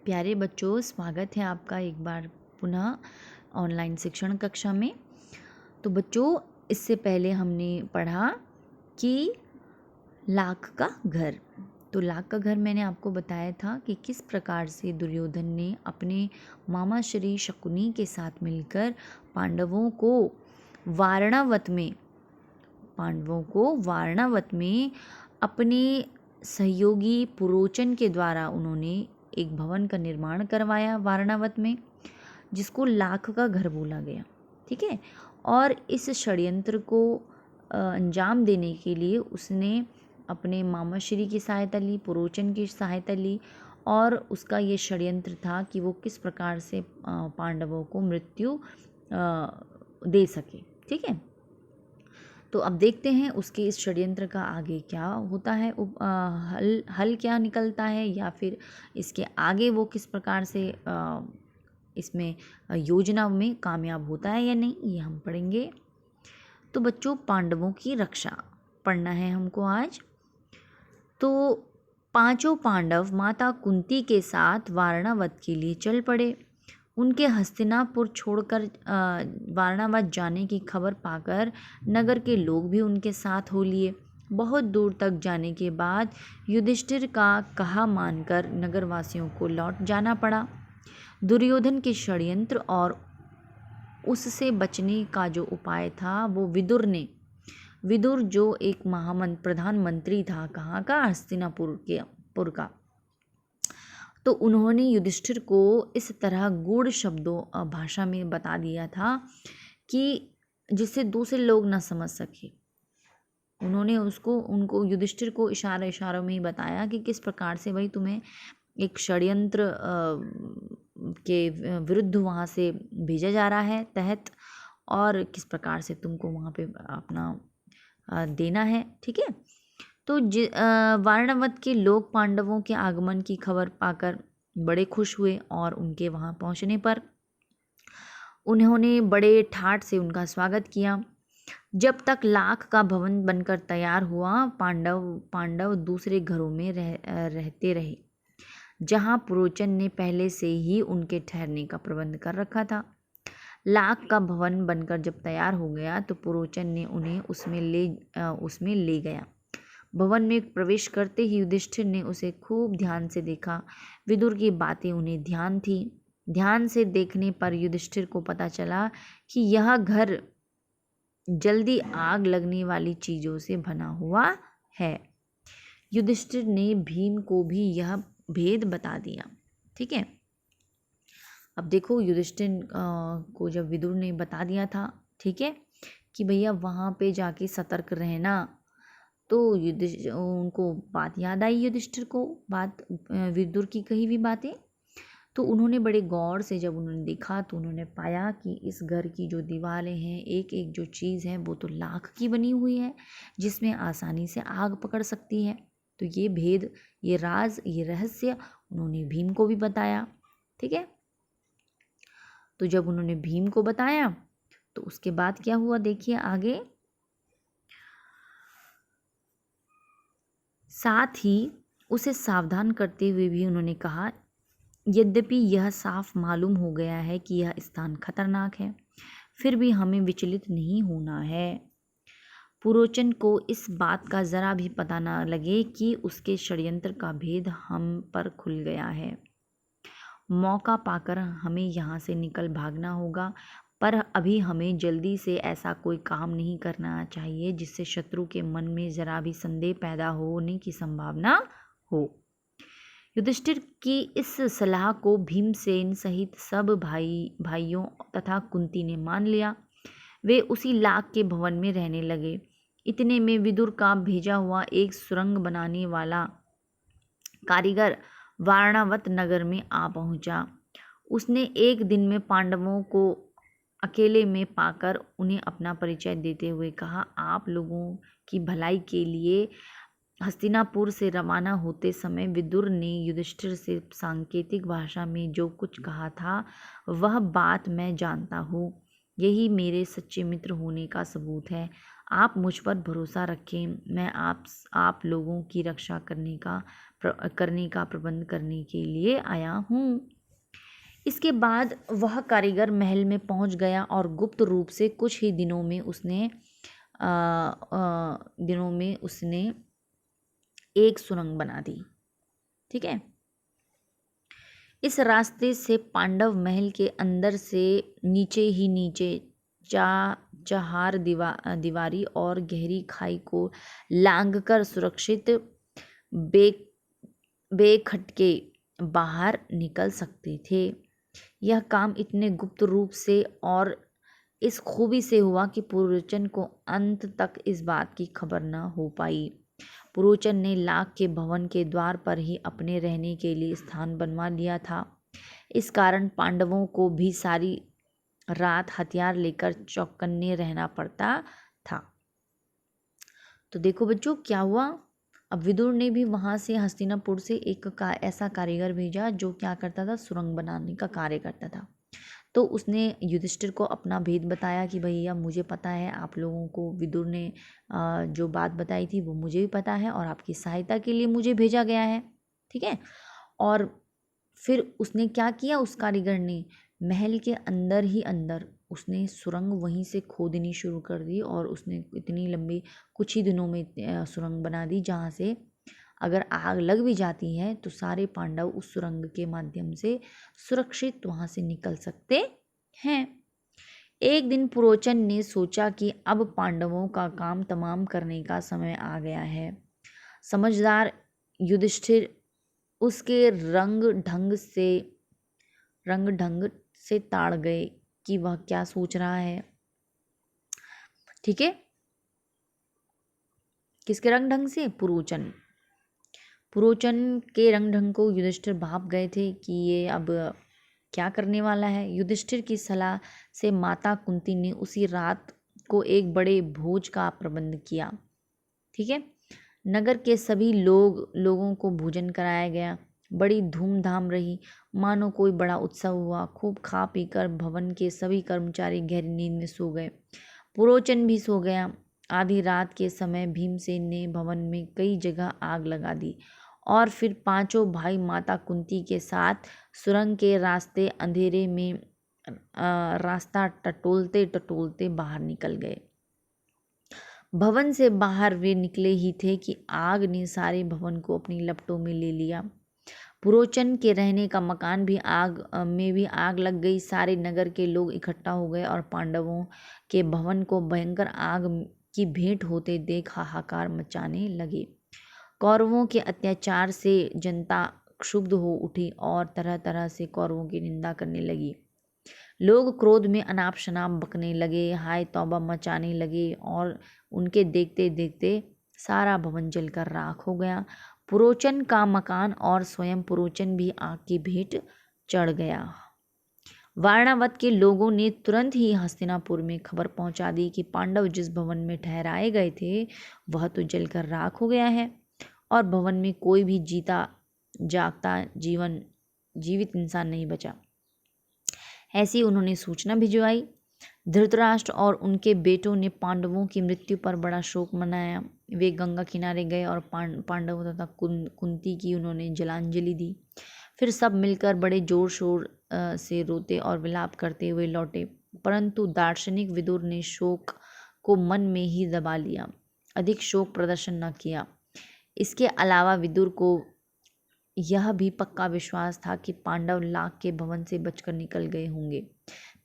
प्यारे बच्चों, स्वागत है आपका एक बार पुनः ऑनलाइन शिक्षण कक्षा में। तो बच्चों, इससे पहले हमने पढ़ा कि लाख का घर। तो लाख का घर मैंने आपको बताया था कि किस प्रकार से दुर्योधन ने अपने मामा श्री शकुनी के साथ मिलकर वारणावत में अपने सहयोगी पुरोचन के द्वारा उन्होंने एक भवन का निर्माण करवाया वारणावत में, जिसको लाख का घर बोला गया। ठीक है। और इस षड्यंत्र को अंजाम देने के लिए उसने अपने मामाश्री की सहायता ली, पुरोचन की सहायता ली, और उसका ये षड्यंत्र था कि वो किस प्रकार से पांडवों को मृत्यु दे सके। ठीक है। तो अब देखते हैं उसके इस षड्यंत्र का आगे क्या होता है, हल क्या निकलता है, या फिर इसके आगे वो किस प्रकार से इसमें योजना में कामयाब होता है या नहीं, ये हम पढ़ेंगे। तो बच्चों, पांडवों की रक्षा पढ़ना है हमको आज। तो पांचों पांडव माता कुंती के साथ वारणावत के लिए चल पड़े। उनके हस्तिनापुर छोड़कर वारणावत जाने की खबर पाकर नगर के लोग भी उनके साथ हो लिए। बहुत दूर तक जाने के बाद युधिष्ठिर का कहा मानकर नगरवासियों को लौट जाना पड़ा। दुर्योधन के षड्यंत्र और उससे बचने का जो उपाय था वो विदुर जो एक प्रधानमंत्री था, कहाँ का, हस्तिनापुर का, तो उन्होंने युधिष्ठिर को इस तरह गूढ़ शब्दों भाषा में बता दिया था कि जिससे दूसरे लोग न समझ सके। उन्होंने उनको युधिष्ठिर को इशारों में ही बताया कि किस प्रकार से भाई तुम्हें एक षड्यंत्र के विरुद्ध वहाँ से भेजा जा रहा है तहत, और किस प्रकार से तुमको वहाँ पे अपना देना है। ठीक है। तो वारणावत के लोग पांडवों के आगमन की खबर पाकर बड़े खुश हुए, और उनके वहाँ पहुँचने पर उन्होंने बड़े ठाठ से उनका स्वागत किया। जब तक लाख का भवन बनकर तैयार हुआ, पांडव दूसरे घरों में रहते रहे, जहाँ पुरोचन ने पहले से ही उनके ठहरने का प्रबंध कर रखा था। लाख का भवन बनकर जब तैयार हो गया तो पुरोचन ने उन्हें उसमें ले गया। भवन में प्रवेश करते ही युधिष्ठिर ने उसे खूब ध्यान से देखा। विदुर की बातें उन्हें ध्यान थी। ध्यान से देखने पर युधिष्ठिर को पता चला कि यह घर जल्दी आग लगने वाली चीज़ों से बना हुआ है। युधिष्ठिर ने भीम को भी यह भेद बता दिया। ठीक है। अब देखो, युधिष्ठिर को जब विदुर ने बता दिया था, ठीक है, कि भैया वहाँ पे जाके सतर्क रहना, तो उनको बात याद आई, युधिष्ठिर को विदुर की कही हुई बातें। तो उन्होंने बड़े गौर से जब उन्होंने देखा तो उन्होंने पाया कि इस घर की जो दीवारें हैं, एक एक जो चीज़ है वो तो लाख की बनी हुई है, जिसमें आसानी से आग पकड़ सकती है। तो ये भेद, ये राज, ये रहस्य उन्होंने भीम को भी बताया। ठीक है। तो जब उन्होंने भीम को बताया तो उसके बाद क्या हुआ, देखिए आगे। साथ ही उसे सावधान करते हुए भी उन्होंने कहा, यद्यपि यह साफ मालूम हो गया है कि यह स्थान खतरनाक है, फिर भी हमें विचलित नहीं होना है। पुरोचन को इस बात का जरा भी पता न लगे कि उसके षड्यंत्र का भेद हम पर खुल गया है। मौका पाकर हमें यहाँ से निकल भागना होगा, पर अभी हमें जल्दी से ऐसा कोई काम नहीं करना चाहिए जिससे शत्रु के मन में जरा भी संदेह पैदा होने की संभावना हो। युधिष्ठिर की इस सलाह को भीमसेन सहित सब भाइयों तथा कुंती ने मान लिया। वे उसी लाख के भवन में रहने लगे। इतने में विदुर का भेजा हुआ एक सुरंग बनाने वाला कारीगर वारणावत नगर में आ पहुंचा। उसने एक दिन में पांडवों को अकेले में पाकर उन्हें अपना परिचय देते हुए कहा, आप लोगों की भलाई के लिए हस्तिनापुर से रवाना होते समय विदुर ने युधिष्ठिर से सांकेतिक भाषा में जो कुछ कहा था, वह बात मैं जानता हूँ। यही मेरे सच्चे मित्र होने का सबूत है। आप मुझ पर भरोसा रखें, मैं आप लोगों की रक्षा करने का करने का प्रबंध करने के लिए आया हूँ। इसके बाद वह कारीगर महल में पहुंच गया और गुप्त रूप से कुछ ही दिनों में उसने एक सुरंग बना दी। ठीक है। इस रास्ते से पांडव महल के अंदर से नीचे ही नीचे चहार दीवारी और गहरी खाई को लांघकर सुरक्षित बेखटके बाहर निकल सकते थे। यह काम इतने गुप्त रूप से और इस खूबी से हुआ कि पुरोचन को अंत तक इस बात की खबर न हो पाई। पुरोचन ने लाख के भवन के द्वार पर ही अपने रहने के लिए स्थान बनवा लिया था। इस कारण पांडवों को भी सारी रात हथियार लेकर चौकन्ने रहना पड़ता था। तो देखो बच्चों क्या हुआ। अब विदुर ने भी वहाँ से हस्तिनापुर से ऐसा कारीगर भेजा जो क्या करता था, सुरंग बनाने का कार्य करता था। तो उसने युधिष्ठिर को अपना भेद बताया कि भैया मुझे पता है, आप लोगों को विदुर ने जो बात बताई थी वो मुझे भी पता है और आपकी सहायता के लिए मुझे भेजा गया है। ठीक है। और फिर उसने क्या किया, उस कारीगर ने महल के अंदर ही अंदर उसने सुरंग वहीं से खोदनी शुरू कर दी और उसने इतनी लंबी कुछ ही दिनों में सुरंग बना दी जहाँ से अगर आग लग भी जाती है तो सारे पांडव उस सुरंग के माध्यम से सुरक्षित वहाँ से निकल सकते हैं। एक दिन पुरोचन ने सोचा कि अब पांडवों का काम तमाम करने का समय आ गया है। समझदार युधिष्ठिर उसके रंग ढंग से ताड़ गए कि वह क्या सोच रहा है। ठीक है। किसके रंग ढंग से? पुरोचन के रंग ढंग को युधिष्ठिर भाप गए थे कि ये अब क्या करने वाला है। युधिष्ठिर की सलाह से माता कुंती ने उसी रात को एक बड़े भोज का प्रबंध किया। ठीक है। नगर के सभी लोगों को भोजन कराया गया। बड़ी धूमधाम रही, मानो कोई बड़ा उत्सव हुआ। खूब खा पीकर भवन के सभी कर्मचारी गहरी नींद में सो गए। पुरोचन भी सो गया। आधी रात के समय भीमसेन ने भवन में कई जगह आग लगा दी और फिर पांचों भाई माता कुंती के साथ सुरंग के रास्ते अंधेरे में रास्ता टटोलते टटोलते बाहर निकल गए। भवन से बाहर वे निकले ही थे कि आग ने सारे भवन को अपनी लपटों में ले लिया। पुरोचन के रहने का मकान भी आग लग गई। सारे नगर के लोग इकट्ठा हो गए और पांडवों के भवन को भयंकर आग की भेंट होते देख हाहाकार मचाने लगे। कौरवों के अत्याचार से जनता क्षुब्ध हो उठी और तरह तरह से कौरवों की निंदा करने लगी। लोग क्रोध में अनाप शनाप बकने लगे, हाय तौबा मचाने लगे और उनके देखते देखते सारा भवन जलकर राख हो गया। पुरोचन का मकान और स्वयं पुरोचन भी आग की भेंट चढ़ गया। वारणावत के लोगों ने तुरंत ही हस्तिनापुर में खबर पहुंचा दी कि पांडव जिस भवन में ठहराए गए थे वह तो जलकर राख हो गया है और भवन में कोई भी जीता जागता जीवित इंसान नहीं बचा। ऐसी उन्होंने सूचना भिजवाई। धृतराष्ट्र और उनके बेटों ने पांडवों की मृत्यु पर बड़ा शोक मनाया। वे गंगा किनारे गए और पांडवों तथा कुंती की उन्होंने जलांजलि दी। फिर सब मिलकर बड़े जोर शोर से रोते और विलाप करते हुए लौटे। परंतु दार्शनिक विदुर ने शोक को मन में ही दबा लिया, अधिक शोक प्रदर्शन न किया। इसके अलावा विदुर को यह भी पक्का विश्वास था कि पांडव लाख के भवन से बचकर निकल गए होंगे।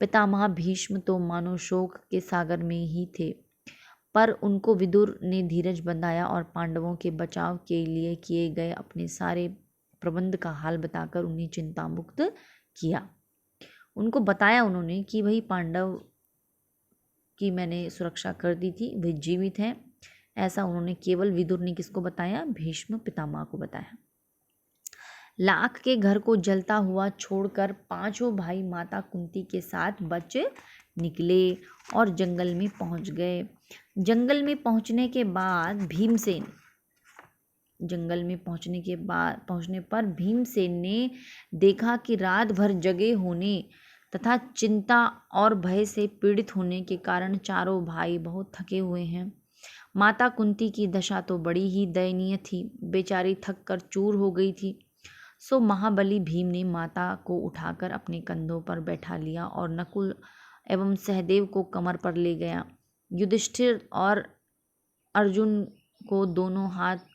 पितामह भीष्म तो मानो शोक के सागर में ही थे, पर उनको विदुर ने धीरज बंधाया और पांडवों के बचाव के लिए किए गए अपने सारे प्रबंध का हाल बताकर उन्हें चिंता मुक्त किया। उनको बताया उन्होंने कि भाई पांडव की मैंने सुरक्षा कर दी थी, वे जीवित हैं। ऐसा उन्होंने केवल विदुर ने किसको बताया? भीष्म पितामह को बताया। लाख के घर को जलता हुआ छोड़कर पांचों भाई माता कुंती के साथ बच निकले और जंगल में पहुंच गए। जंगल में पहुंचने पर भीमसेन ने देखा कि रात भर जगे होने तथा चिंता और भय से पीड़ित होने के कारण चारों भाई बहुत थके हुए हैं। माता कुंती की दशा तो बड़ी ही दयनीय थी, बेचारी थक कर चूर हो गई थी। सो महाबली भीम ने माता को उठाकर अपने कंधों पर बैठा लिया और नकुल एवं सहदेव को कमर पर ले गया। युधिष्ठिर और अर्जुन को दोनों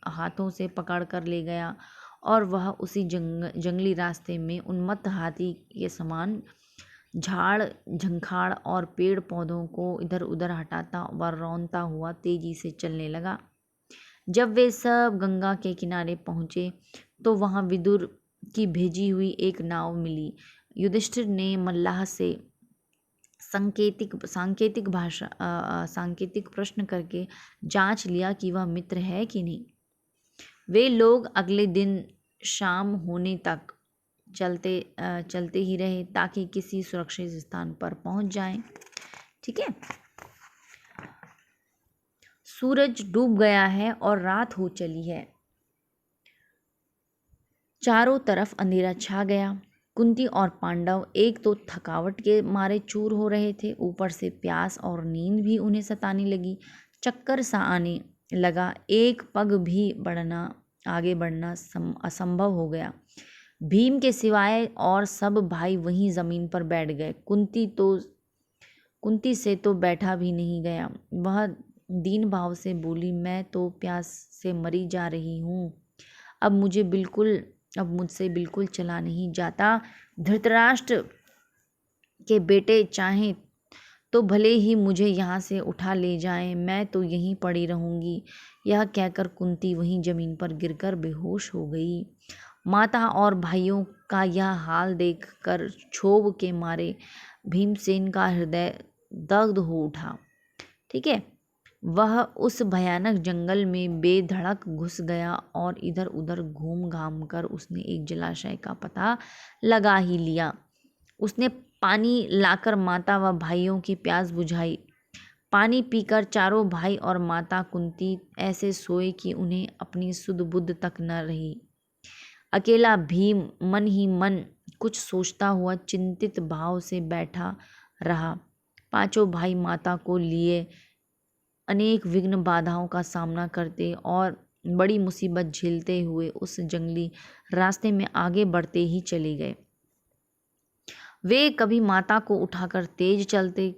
हाथों से पकड़ कर ले गया और वह उसी जंगली रास्ते में उन्मत्त हाथी के समान झाड़ झंखाड़ और पेड़ पौधों को इधर उधर हटाता व रौंदता हुआ तेजी से चलने लगा। जब वे सब गंगा के किनारे पहुँचे तो वहाँ विदुर की भेजी हुई एक नाव मिली। युधिष्ठिर ने मल्लाह से सांकेतिक प्रश्न करके जांच लिया कि वह मित्र है कि नहीं। वे लोग अगले दिन शाम होने तक चलते ही रहे ताकि किसी सुरक्षित स्थान पर पहुंच जाएं। ठीक है। सूरज डूब गया है और रात हो चली है। चारों तरफ अंधेरा छा गया। कुंती और पांडव एक तो थकावट के मारे चूर हो रहे थे, ऊपर से प्यास और नींद भी उन्हें सताने लगी। चक्कर सा आने लगा। एक पग भी आगे बढ़ना असंभव हो गया। भीम के सिवाय और सब भाई वहीं जमीन पर बैठ गए। कुंती से तो बैठा भी नहीं गया। वह दीन भाव से बोली, मैं तो प्यास से मरी जा रही हूँ। अब मुझसे बिल्कुल चला नहीं जाता। धृतराष्ट्र के बेटे चाहें तो भले ही मुझे यहाँ से उठा ले जाएं, मैं तो यहीं पड़ी रहूँगी। यह कहकर कुंती वहीं जमीन पर गिरकर बेहोश हो गई। माता और भाइयों का यह हाल देखकर क्षोभ के मारे भीमसेन का हृदय दग्ध हो उठा। ठीक है। वह उस भयानक जंगल में बेधड़क घुस गया और इधर उधर घूम घाम कर उसने एक जलाशय का पता लगा ही लिया। उसने पानी लाकर माता व भाइयों की प्यास बुझाई। पानी पीकर चारों भाई और माता कुंती ऐसे सोए कि उन्हें अपनी सुध बुध तक न रही। अकेला भीम मन ही मन कुछ सोचता हुआ चिंतित भाव से बैठा रहा। पांचों भाई माता को लिए अनेक विघ्न बाधाओं का सामना करते और बड़ी मुसीबत झेलते हुए उस जंगली रास्ते में आगे बढ़ते ही चले गए। वे कभी माता को उठाकर तेज चलते,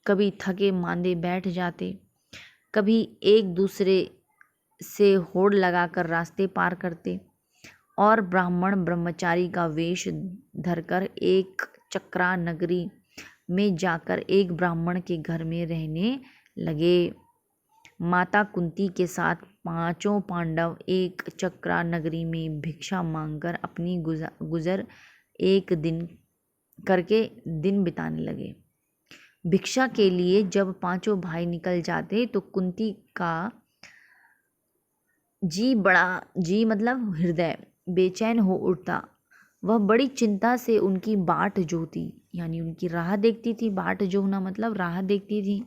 कभी थके मांदे बैठ जाते, कभी एक दूसरे से होड़ लगाकर रास्ते पार करते और ब्राह्मण ब्रह्मचारी का वेश धरकर एक चक्रा नगरी में जाकर एक ब्राह्मण के घर में रहने लगे। माता कुंती के साथ पांचों पांडव एक चक्रा नगरी में भिक्षा मांगकर अपनी गुजर एक दिन करके दिन बिताने लगे। भिक्षा के लिए जब पांचों भाई निकल जाते तो कुंती का जी मतलब हृदय बेचैन हो उठता। वह बड़ी चिंता से उनकी बाट जोहती, यानी उनकी राह देखती थी। बाट जोहना मतलब राह देखती थी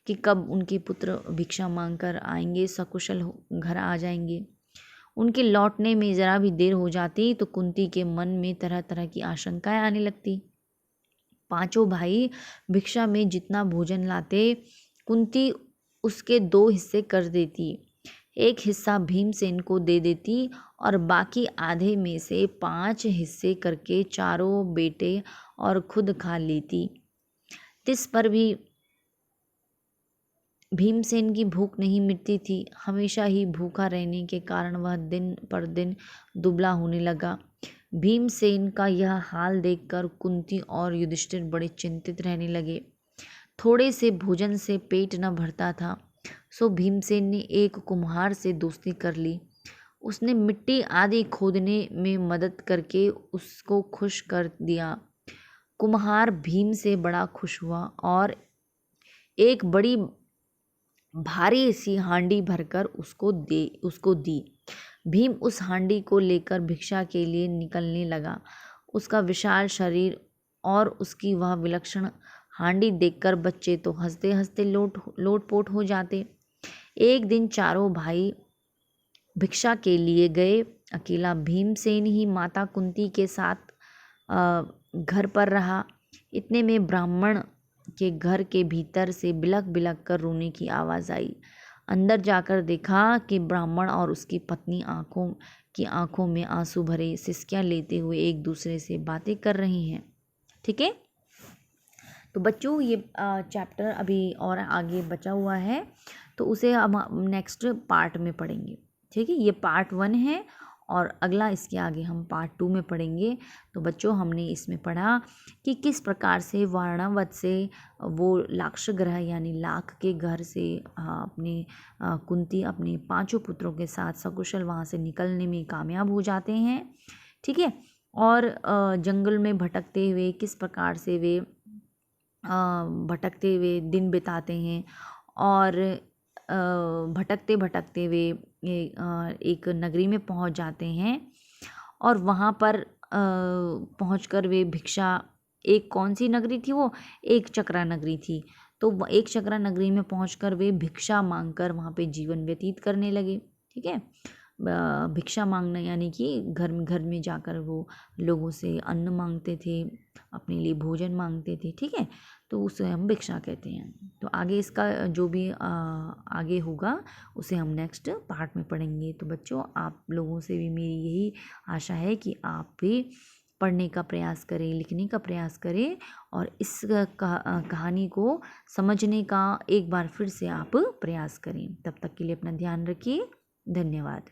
कि कब उनके पुत्र भिक्षा मांगकर आएंगे, सकुशल घर आ जाएंगे। उनके लौटने में ज़रा भी देर हो जाती तो कुंती के मन में तरह तरह की आशंकाएं आने लगती। पांचों भाई भिक्षा में जितना भोजन लाते, कुंती उसके 2 हिस्से कर देती। एक हिस्सा भीमसेन को दे देती और बाकी आधे में से 5 हिस्से करके चारों बेटे और खुद खा लेती। तिस पर भी भीमसेन की भूख नहीं मिटती थी। हमेशा ही भूखा रहने के कारण वह दिन पर दिन दुबला होने लगा। भीमसेन का यह हाल देखकर कुंती और युधिष्ठिर बड़े चिंतित रहने लगे। थोड़े से भोजन से पेट न भरता था, सो भीमसेन ने एक कुम्हार से दोस्ती कर ली। उसने मिट्टी आदि खोदने में मदद करके उसको खुश कर दिया। कुम्हार भीम से बड़ा खुश हुआ और एक बड़ी भारी सी हांडी भरकर उसको दी। भीम उस हांडी को लेकर भिक्षा के लिए निकलने लगा। उसका विशाल शरीर और उसकी वह विलक्षण हांडी देखकर बच्चे तो हंसते हंसते लोटपोट हो जाते। एक दिन चारों भाई भिक्षा के लिए गए। अकेला भीमसेन ही माता कुंती के साथ घर पर रहा। इतने में ब्राह्मण के घर के भीतर से बिलख बिलख कर रोने की आवाज़ आई। अंदर जाकर देखा कि ब्राह्मण और उसकी पत्नी आंखों में आंसू भरे सिसकियां लेते हुए एक दूसरे से बातें कर रही हैं। ठीक है, तो बच्चों ये चैप्टर अभी और आगे बचा हुआ है, तो उसे हम नेक्स्ट पार्ट में पढ़ेंगे। ठीक है, ये पार्ट 1 है और अगला इसके आगे हम पार्ट 2 में पढ़ेंगे। तो बच्चों हमने इसमें पढ़ा कि किस प्रकार से वारणावत से वो लाक्षागृह यानी लाख के घर से अपने कुंती अपने 5 पुत्रों के साथ सकुशल वहाँ से निकलने में कामयाब हो जाते हैं। ठीक है, और जंगल में भटकते हुए किस प्रकार से वे भटकते हुए दिन बिताते हैं और भटकते भटकते वे एक नगरी में पहुंच जाते हैं और वहाँ पर पहुंचकर वे भिक्षा, एक कौन सी नगरी थी वो, एक चक्रा नगरी थी। तो एक चक्रा नगरी में पहुंचकर वे भिक्षा मांगकर वहाँ पे जीवन व्यतीत करने लगे। ठीक है, भिक्षा मांगना यानी कि घर में जाकर वो लोगों से अन्न मांगते थे, अपने लिए भोजन मांगते थे। ठीक है, तो उसे हम भिक्षा कहते हैं। तो आगे इसका जो भी आगे होगा उसे हम नेक्स्ट पार्ट में पढ़ेंगे। तो बच्चों आप लोगों से भी मेरी यही आशा है कि आप भी पढ़ने का प्रयास करें, लिखने का प्रयास करें और इस कहानी को समझने का एक बार फिर से आप प्रयास करें। तब तक के लिए अपना ध्यान रखिए। धन्यवाद।